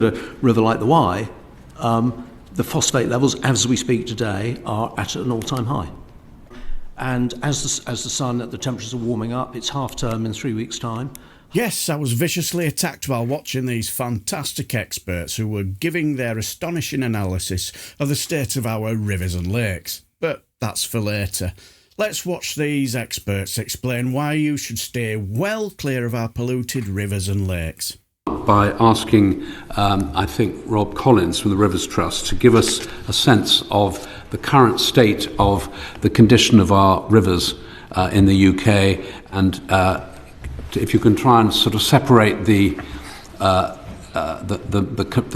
A river like the Wye, the phosphate levels, as we speak today, are at an all-time high. And as the temperatures are warming up, it's half-term in 3 weeks' time. Yes, I was viciously attacked while watching these fantastic experts who were giving their astonishing analysis of the state of our rivers and lakes. But that's for later. Let's watch these experts explain why you should stay well clear of our polluted rivers and lakes. By asking, I think, Rob Collins from the Rivers Trust to give us a sense of the current state of the condition of our rivers in the UK, and if you can try and sort of separate the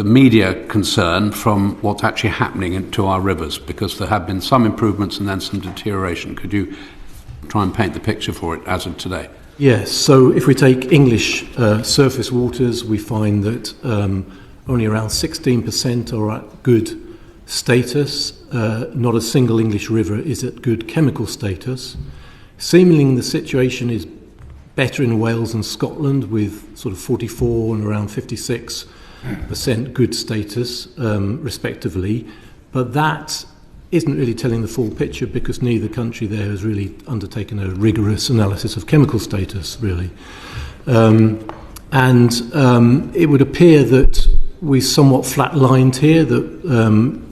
media concern from what's actually happening to our rivers, because there have been some improvements and then some deterioration. Could you try and paint the picture for it as of today? Yes, so if we take English surface waters, we find that only around 16% are at good status. Not a single English river is at good chemical status. Seemingly the situation is better in Wales and Scotland, with sort of 44 and around 56% good status, respectively. But that isn't really telling the full picture, because neither country there has really undertaken a rigorous analysis of chemical status, really. It would appear that we're somewhat flat-lined here, that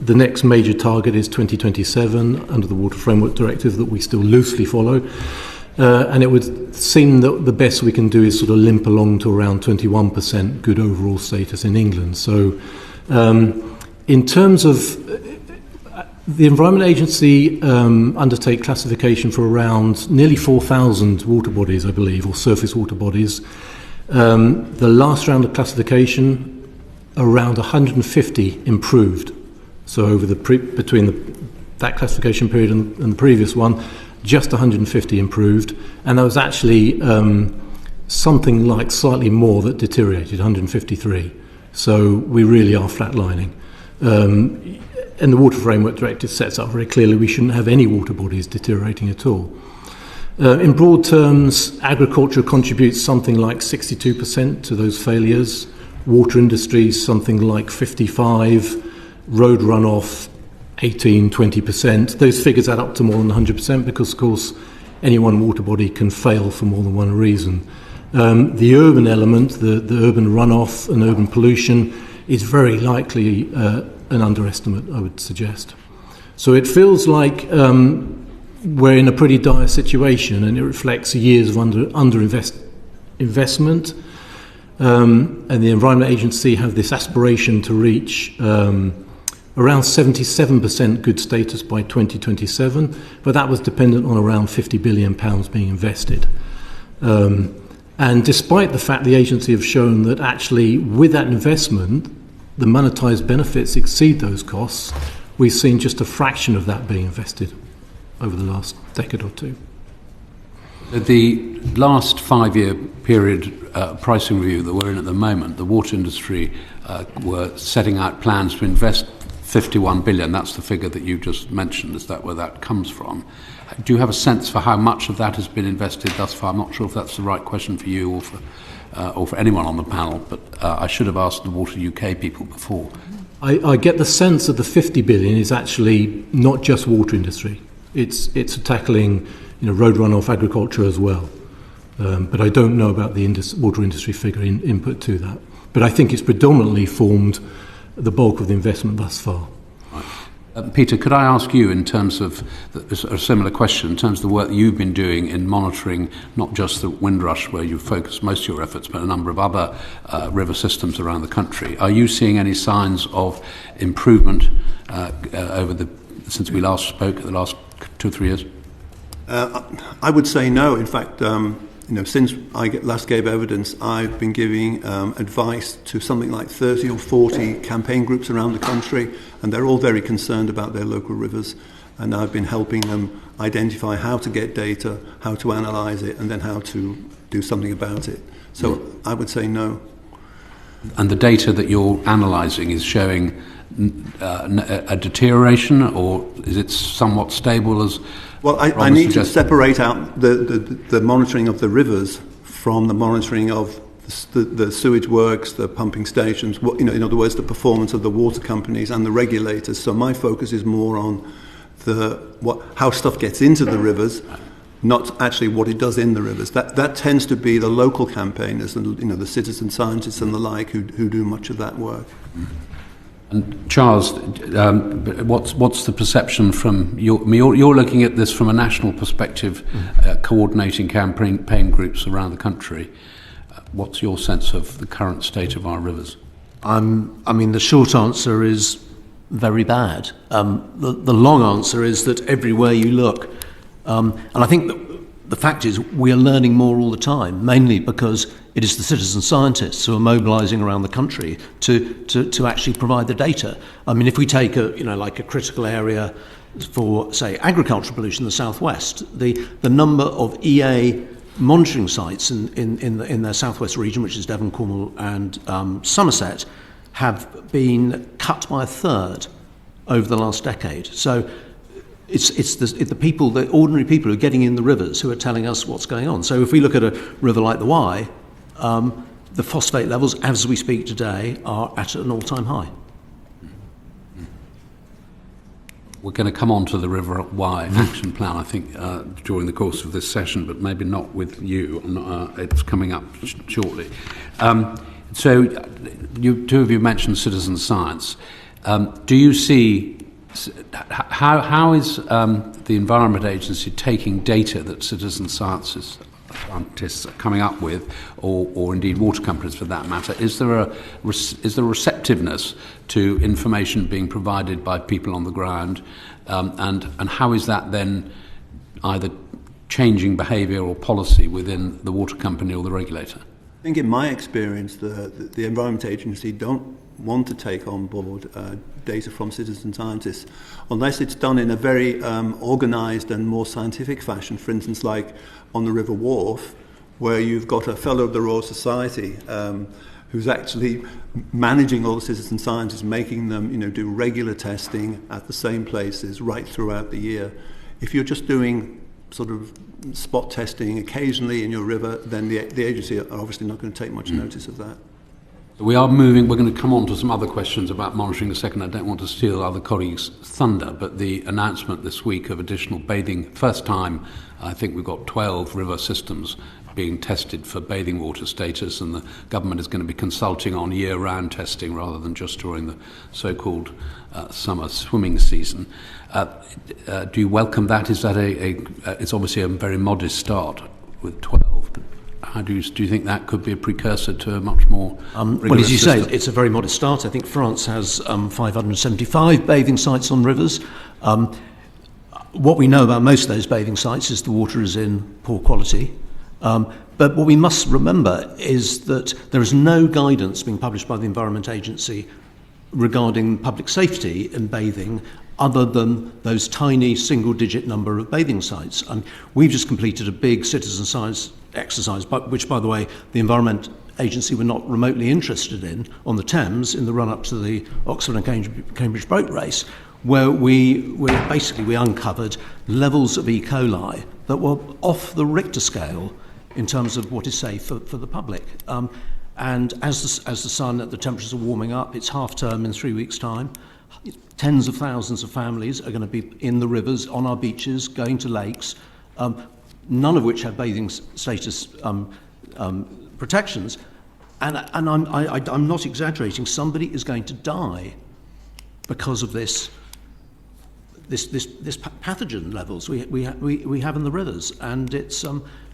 the next major target is 2027 under the Water Framework Directive that we still loosely follow. And it would seem that the best we can do is sort of limp along to around 21% good overall status in England. So in terms of the Environment Agency undertake classification for around nearly 4,000 water bodies, I believe, or surface water bodies. The last round of classification, around 150 improved. So over that classification period and the previous one, just 150 improved, and there was actually something like slightly more that deteriorated, 153. So we really are flatlining. And the Water Framework Directive sets up very clearly we shouldn't have any water bodies deteriorating at all. In broad terms, agriculture contributes something like 62% to those failures, water industry something like 55%, road runoff 18-20%. Those figures add up to more than 100%, because, of course, any one water body can fail for more than one reason. The urban element, the urban runoff and urban pollution, is very likely an underestimate, I would suggest. So it feels like we're in a pretty dire situation, and it reflects years of investment. And the Environment Agency have this aspiration to reach around 77% good status by 2027, but that was dependent on around £50 billion being invested. And despite the fact the agency have shown that actually with that investment, the monetised benefits exceed those costs, we've seen just a fraction of that being invested over the last decade or two. The last 5-year period pricing review that we're in at the moment, the water industry were setting out plans to invest 51 billion. That's the figure that you just mentioned. Is that where that comes from? Do you have a sense for how much of that has been invested thus far? I'm not sure if that's the right question for you or for anyone on the panel, but I should have asked the Water UK people before. I get the sense that the 50 billion is actually not just water industry. It's tackling road runoff, agriculture as well. But I don't know about the water industry figure input to that. But I think it's predominantly formed the bulk of the investment thus far. Peter, could I ask you, in terms of a similar question, in terms of the work that you've been doing in monitoring not just the Windrush, where you focus most of your efforts, but a number of other river systems around the country. Are you seeing any signs of improvement since we last spoke, the last 2 or 3 years? I would say no. In fact, since I last gave evidence, I've been giving advice to something like 30 or 40 campaign groups around the country, and they're all very concerned about their local rivers, and I've been helping them identify how to get data, how to analyse it, and then how to do something about it. So I would say no. And the data that you're analysing is showing a deterioration, or is it somewhat stable as... Well, I need to separate out the monitoring of the rivers from the monitoring of the sewage works, the pumping stations, in other words, the performance of the water companies and the regulators. So my focus is more on how stuff gets into the rivers, not actually what it does in the rivers. That tends to be the local campaigners and the citizen scientists and the like who do much of that work. And Charles, what's the perception from you're looking at this from a national perspective, coordinating campaign groups around the country. What's your sense of the current state of our rivers? The short answer is very bad. The long answer is that everywhere you look, and I think that the fact is we are learning more all the time, mainly because it is the citizen scientists who are mobilising around the country to actually provide the data. If we take a critical area for, say, agricultural pollution in the southwest, the number of EA monitoring sites in their southwest region, which is Devon, Cornwall and Somerset, have been cut by a third over the last decade. So it's the ordinary people who are getting in the rivers who are telling us what's going on. So if we look at a river like the Wye, the phosphate levels, as we speak today, are at an all-time high. We're going to come on to the River Wye action plan, I think, during the course of this session, but maybe not with you. It's coming up shortly. So two of you mentioned citizen science. Do you see how is the Environment Agency taking data that citizen scientists are coming up with, or indeed water companies for that matter? Is there a receptiveness to information being provided by people on the ground, and how is that then either changing behaviour or policy within the water company or the regulator? I think in my experience, the Environment Agency don't want to take on board data from citizen scientists unless it's done in a very organised and more scientific fashion. For instance, like on the River Wharfe, where you've got a fellow of the Royal Society who's actually managing all the citizen scientists, making them do regular testing at the same places right throughout the year. If you're just doing sort of spot testing occasionally in your river, then the agency are obviously not going to take much notice of that. We are moving. We're going to come on to some other questions about monitoring in a second. I don't want to steal other colleagues' thunder, but the announcement this week of additional bathing, first time, I think we've got 12 river systems being tested for bathing water status, and the government is going to be consulting on year-round testing rather than just during the so-called summer swimming season. Do you welcome that? Is that it's obviously a very modest start with 12. How do you think that could be a precursor to a much more rigorous well, as you system? say, it's a very modest start. I think France has 575 bathing sites on rivers. What we know about most of those bathing sites is the water is in poor quality. But what we must remember is that there is no guidance being published by the Environment Agency regarding public safety in bathing other than those tiny single-digit number of bathing sites. And we've just completed a big citizen science exercise, which, by the way, the Environment Agency were not remotely interested in, on the Thames in the run-up to the Oxford and Cambridge boat race, where we uncovered levels of E. coli that were off the Richter scale in terms of what is safe for the public. And as the temperatures are warming up, it's half term in 3 weeks' time. Tens of thousands of families are going to be in the rivers, on our beaches, going to lakes, none of which have bathing status protections. And I'm not exaggerating. Somebody is going to die because of this pathogen levels we have in the rivers, and it's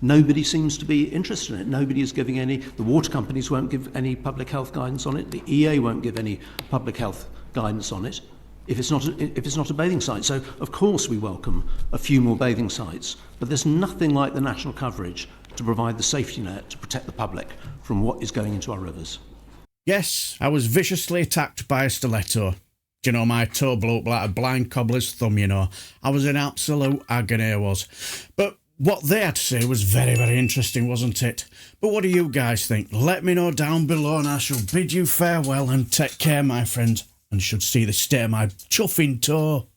nobody seems to be interested in it. Nobody is giving any. The water companies won't give any public health guidance on it. The EA won't give any public health guidance on it if it's not a bathing site. So of course we welcome a few more bathing sites, but there's nothing like the national coverage to provide the safety net to protect the public from what is going into our rivers. Yes, I was viciously attacked by a stiletto. Do you know, my toe blew up like a blind cobbler's thumb, you know. I was in absolute agony, I was. But what they had to say was very, very interesting, wasn't it? But what do you guys think? Let me know down below, and I shall bid you farewell and take care, my friends, and should see the state of my chuffing toe.